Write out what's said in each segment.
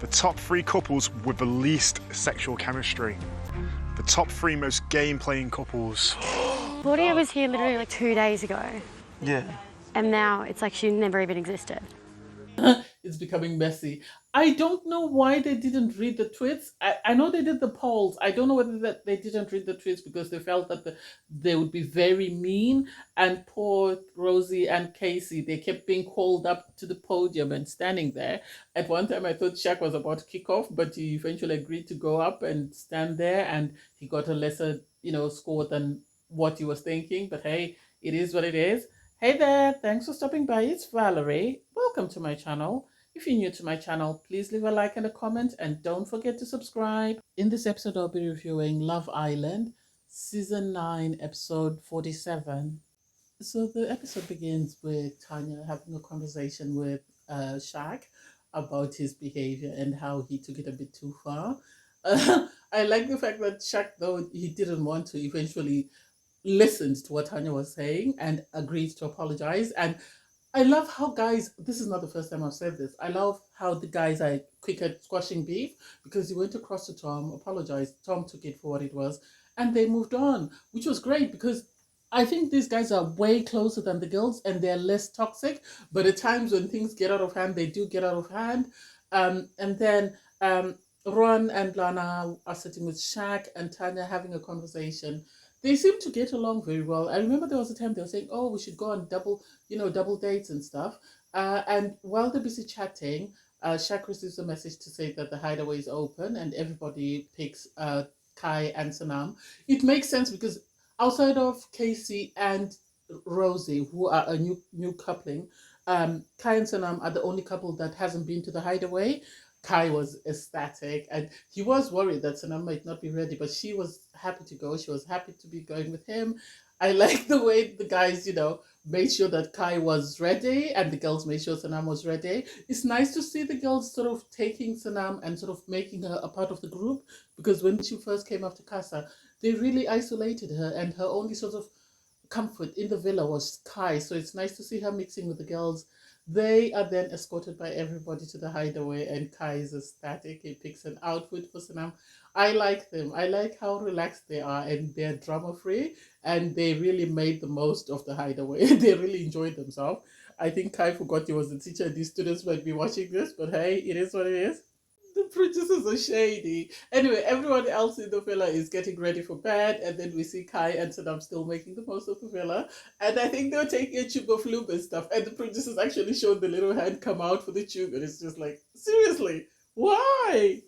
The top 3 couples with the least sexual chemistry. The top 3 most game-playing couples. Claudia was here literally like 2 days ago, Yeah. and now it's like she never even existed. It's becoming messy. I don't know why they didn't read the tweets. I know they did the polls. I don't know whether that they didn't read the tweets because they felt that they would be very mean. And poor Rosie and Casey, they kept being called up to the podium and standing there. At one time, I thought Shaq was about to kick off, but he eventually agreed to go up and stand there, and he got a lesser, score than what he was thinking. But hey, it is what it is. Hey there, thanks for stopping by. It's Valerie. Welcome to my channel. If you're new to my channel, please leave a like and a comment, and don't forget to subscribe. In this episode, I'll be reviewing Love Island, Season 9, Episode 47. So the episode begins with Tanya having a conversation with Shaq about his behavior and how he took it a bit too far. I like the fact that Shaq, though he didn't want to, eventually listened to what Tanya was saying and agreed to apologize. And I love how guys, this is not the first time I've said this, I love how the guys are quick at squashing beef, because he went across to Tom, apologized, Tom took it for what it was, and they moved on, which was great because I think these guys are way closer than the girls and they're less toxic, but at times when things get out of hand, they do get out of hand. And then Ron and Lana are sitting with Shaq and Tanya having a conversation. They seem to get along very well. I remember there was a time they were saying, "Oh, we should go on double dates and stuff." And while they're busy chatting, Shaq receives a message to say that the hideaway is open and everybody picks Kai and Sanam. It makes sense because outside of Casey and Rosie, who are a new coupling, Kai and Sanam are the only couple that hasn't been to the hideaway. Kai was ecstatic and he was worried that Sanam might not be ready, but she was happy to go. She was happy to be going with him. I like the way the guys, made sure that Kai was ready and the girls made sure Sanam was ready. It's nice to see the girls sort of taking Sanam and sort of making her a part of the group, because when she first came after Casa, they really isolated her and her only sort of comfort in the villa was Kai. So it's nice to see her mixing with the girls. They are then escorted by everybody to the hideaway, and Kai is ecstatic. He picks an outfit for Sanam. I like them. I like how relaxed they are and they're drama free, and they really made the most of the hideaway. They really enjoyed themselves. I think Kai forgot he was the teacher and these students might be watching this, but hey, it is what it is. The producers are shady. Anyway, everyone else in the villa is getting ready for bed, and then we see Kai and Sanam still making the most of the villa. And I think they were taking a tube of lube and stuff, and the producers actually showed the little hand come out for the tube, and it's just like, seriously, why?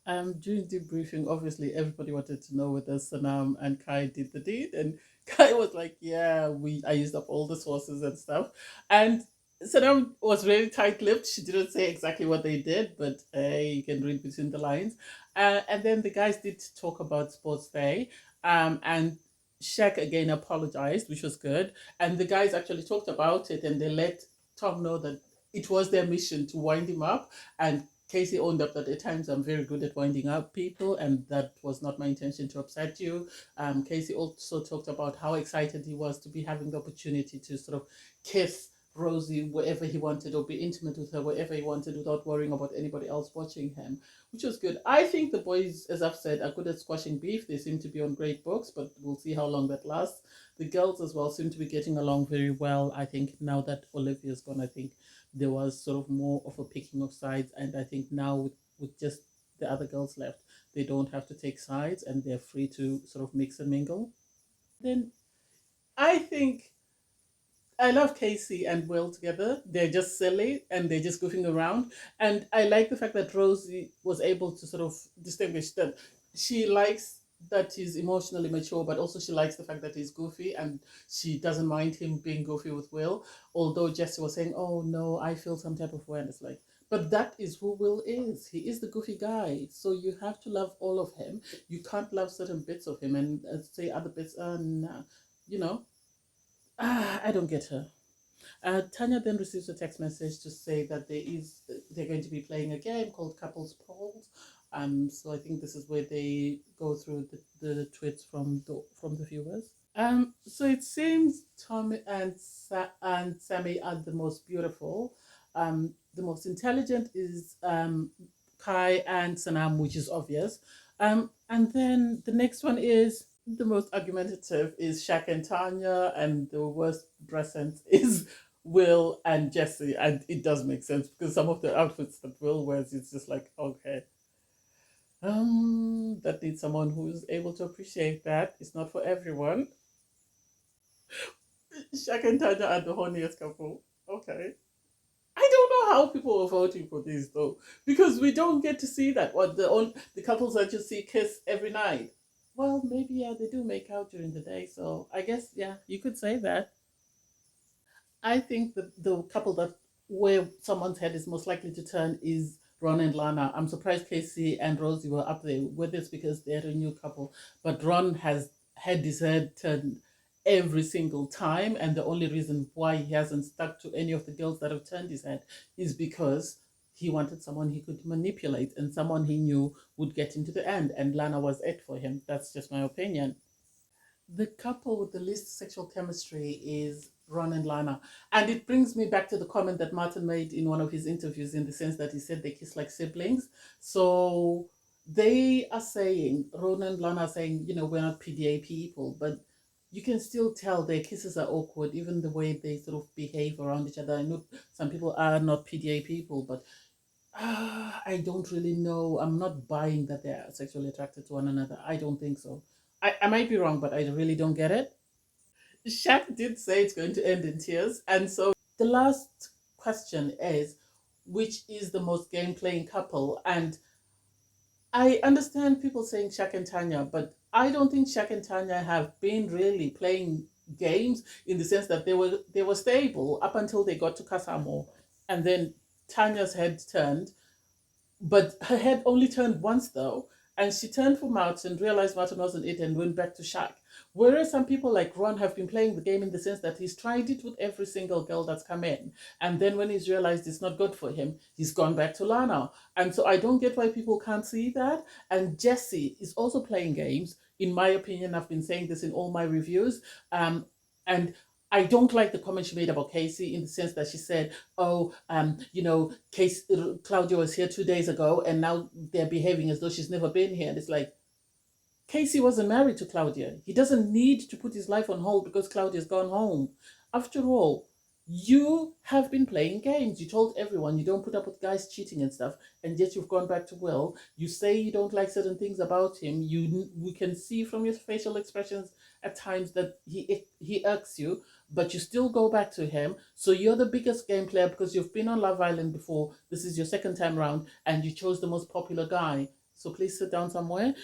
During debriefing, obviously everybody wanted to know whether Sanam and Kai did the deed, and Kai was like, "Yeah, I used up all the sources and stuff." And Sanam was really tight-lipped. She didn't say exactly what they did, but you can read between the lines. And then the guys did talk about Sports Day, and Shaq again apologized, which was good. And the guys actually talked about it, and they let Tom know that it was their mission to wind him up, and Casey owned up that at times I'm very good at winding up people, and that was not my intention to upset you. Casey also talked about how excited he was to be having the opportunity to sort of kiss Rosie wherever he wanted, or be intimate with her wherever he wanted without worrying about anybody else watching him, which was good. I think the boys, as I've said, are good at squashing beef. They seem to be on great books, but we'll see how long that lasts. The girls as well seem to be getting along very well. I think now that Olivia's gone, I think there was sort of more of a picking of sides, and I think now with just the other girls left, they don't have to take sides and they're free to sort of mix and mingle. Then I think I love Casey and Will together. They're just silly and they're just goofing around. And I like the fact that Rosie was able to sort of distinguish that she likes that he's emotionally mature, but also she likes the fact that he's goofy, and she doesn't mind him being goofy with Will. Although Jesse was saying, "Oh no, I feel some type of way," and it's like, but that is who Will is. He is the goofy guy. So you have to love all of him. You can't love certain bits of him and say other bits, nah, you know. I don't get her. Tanya then receives a text message to say that they're going to be playing a game called Couples Polls. So I think this is where they go through the tweets from the viewers. So it seems Tom and Sammy are the most beautiful. The most intelligent is Kai and Sanam, which is obvious. And then the next one is the most argumentative is Shaq and Tanya, and the worst dress sense is Will and Jesse. And it does make sense because some of the outfits that Will wears, it's just like, okay, that needs someone who's able to appreciate that. It's not for everyone. Shaq and Tanya are the horniest couple. Okay. I don't know how people are voting for these though, because we don't get to see that. What the couples that you see kiss every night. Well, maybe yeah, they do make out during the day, so I guess yeah, you could say that. I think the couple that where someone's head is most likely to turn is Ron and Lana. I'm surprised Casey and Rosie were up there with this because they're a new couple, but Ron has had his head turned every single time, and the only reason why he hasn't stuck to any of the girls that have turned his head is because he wanted someone he could manipulate and someone he knew would get him to the end, and Lana was it for him. That's just my opinion. The couple with the least sexual chemistry is Ron and Lana. And it brings me back to the comment that Martin made in one of his interviews, in the sense that he said they kiss like siblings. So they are saying, Ron and Lana are saying, we're not PDA people, but you can still tell their kisses are awkward, even the way they sort of behave around each other. I know some people are not PDA people, but I don't really know. I'm not buying that they're sexually attracted to one another. I don't think so. I might be wrong, but I really don't get it. Shaq did say it's going to end in tears. And so the last question is, which is the most game playing couple? And I understand people saying Shaq and Tanya, but I don't think Shaq and Tanya have been really playing games, in the sense that they were stable up until they got to Kasamo, and then Tanya's head turned, but her head only turned once though, and she turned for Martin, realized Martin wasn't it, and went back to Shaq. Whereas some people like Ron have been playing the game in the sense that he's tried it with every single girl that's come in. And then when he's realized it's not good for him, he's gone back to Lana. And so I don't get why people can't see that. And Jesse is also playing games. In my opinion, I've been saying this in all my reviews. And I don't like the comment she made about Casey, in the sense that she said, "Oh, Case Claudia was here 2 days ago, and now they're behaving as though she's never been here." And it's like, Casey wasn't married to Claudia. He doesn't need to put his life on hold because Claudia's gone home. After all, you have been playing games. You told everyone you don't put up with guys cheating and stuff, and yet you've gone back to Will. You say you don't like certain things about him. We can see from your facial expressions at times that he irks you, but you still go back to him. So you're the biggest game player because you've been on Love Island before. This is your second time round, and you chose the most popular guy. So please sit down somewhere.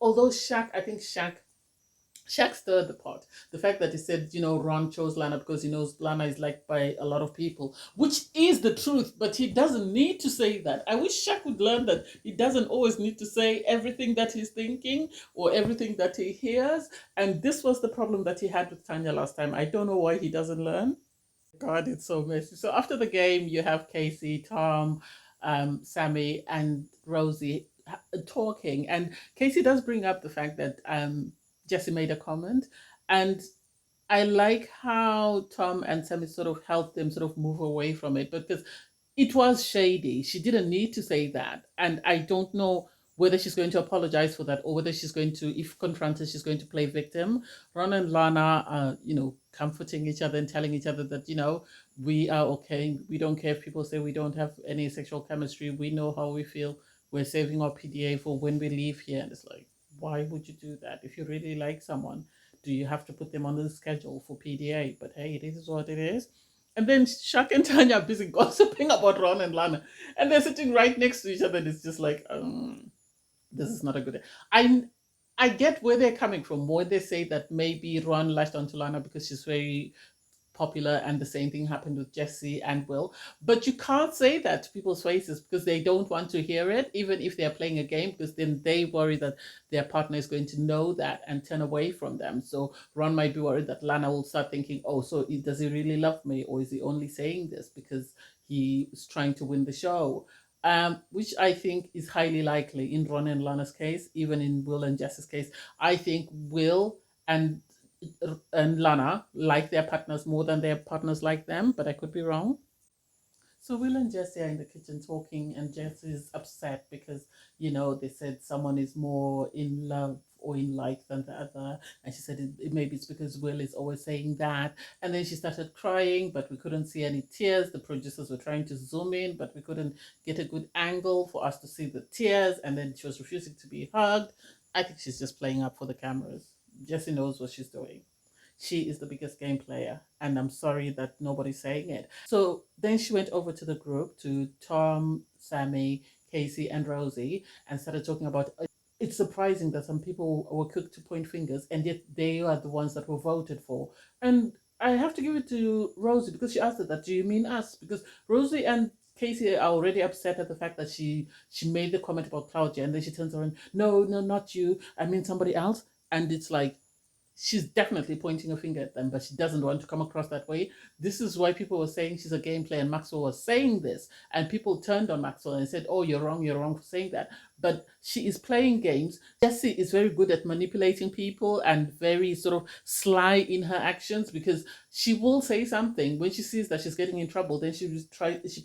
Although I think Shaq stirred the pot. The fact that he said, Ron chose Lana because he knows Lana is liked by a lot of people, which is the truth, but he doesn't need to say that. I wish Shaq would learn that he doesn't always need to say everything that he's thinking or everything that he hears. And this was the problem that he had with Tanya last time. I don't know why he doesn't learn. God, it's so messy. So after the game, you have Casey, Tom, Sammy, and Rosie talking, and Casey does bring up the fact that Jesse made a comment, and I like how Tom and Sammy sort of helped them sort of move away from it, because it was shady. She didn't need to say that, and I don't know whether she's going to apologize for that or whether she's going to, if confronted, she's going to play victim. Ron and Lana are, comforting each other and telling each other that, we are okay. We don't care if people say we don't have any sexual chemistry. We know how we feel. We're saving our PDA for when we leave here. And it's like, why would you do that? If you really like someone, do you have to put them on the schedule for PDA? But hey, it is what it is. And then Shaq and Tanya are busy gossiping about Ron and Lana. And they're sitting right next to each other. And it's just like, this is not a good. I get where they're coming from when they say that maybe Ron lashed onto Lana because she's very popular, and the same thing happened with Jesse and Will. But you can't say that to people's faces because they don't want to hear it, even if they're playing a game, because then they worry that their partner is going to know that and turn away from them. So Ron might be worried that Lana will start thinking, oh, so does he really love me, or is he only saying this because he's trying to win the show? Which I think is highly likely in Ron and Lana's case, even in Will and Jess's case. I think Will and Lana like their partners more than their partners like them, but I could be wrong. So Will and Jesse are in the kitchen talking, and Jesse is upset because, they said someone is more in love or in like than the other. And she said maybe it's because Will is always saying that. And then she started crying, but we couldn't see any tears. The producers were trying to zoom in, but we couldn't get a good angle for us to see the tears. And then she was refusing to be hugged. I think she's just playing up for the cameras. Jesse knows what she's doing. She is the biggest game player, and I'm sorry that nobody's saying it. So then she went over to the group, to Tom, Sammy, Casey, and Rosie, and started talking about it's surprising that some people were quick to point fingers, and yet they are the ones that were voted for. And I have to give it to Rosie because she asked her that, do you mean us? Because Rosie and Casey are already upset at the fact that she made the comment about Claudia, and then she turns around, no, no, not you. I mean somebody else. And it's like, she's definitely pointing a finger at them, but she doesn't want to come across that way. This is why people were saying she's a game player, and Maxwell was saying this, and people turned on Maxwell and said, oh, you're wrong for saying that. But she is playing games. Jessie is very good at manipulating people and very sort of sly in her actions, because she will say something when she sees that she's getting in trouble, then she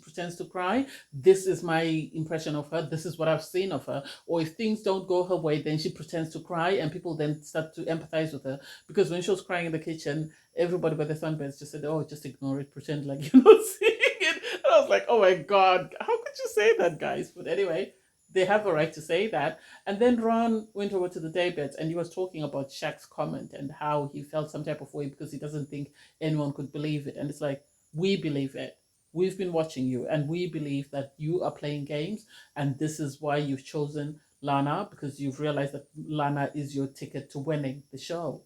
pretends to cry. This is my impression of her. This is what I've seen of her. Or if things don't go her way, then she pretends to cry, and people then start to empathize with her. Because when she was crying in the kitchen, everybody by the sunbeds just said, oh, just ignore it, pretend like you're not seeing it. And I was like, oh my God, how could you say that, guys? But anyway, they have a right to say that. And then Ron went over to the daybeds, and he was talking about Shaq's comment and how he felt some type of way because he doesn't think anyone could believe it. And it's like, we believe it. We've been watching you, and we believe that you are playing games, and this is why you've chosen Lana, because you've realized that Lana is your ticket to winning the show.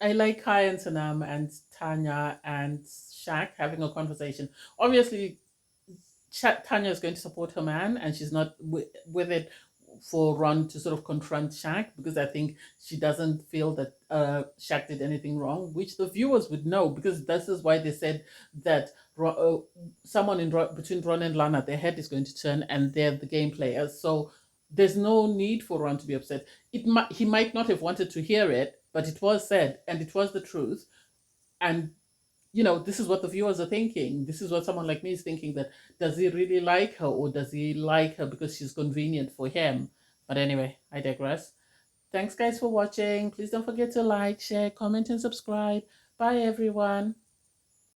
I like Kai and Sanam and Tanya and Shaq having a conversation. Obviously, Tanya is going to support her man, and she's not with it for Ron to sort of confront Shaq, because I think she doesn't feel that Shaq did anything wrong, which the viewers would know, because this is why they said that someone between Ron and Lana, their head is going to turn, and they're the game players. So there's no need for Ron to be upset. He might not have wanted to hear it, but it was said, and it was the truth. And this is what the viewers are thinking. This is what someone like me is thinking, that does he really like her, or does he like her because she's convenient for him? But anyway, I digress. Thanks, guys, for watching. Please don't forget to like, share, comment, and subscribe. Bye, everyone.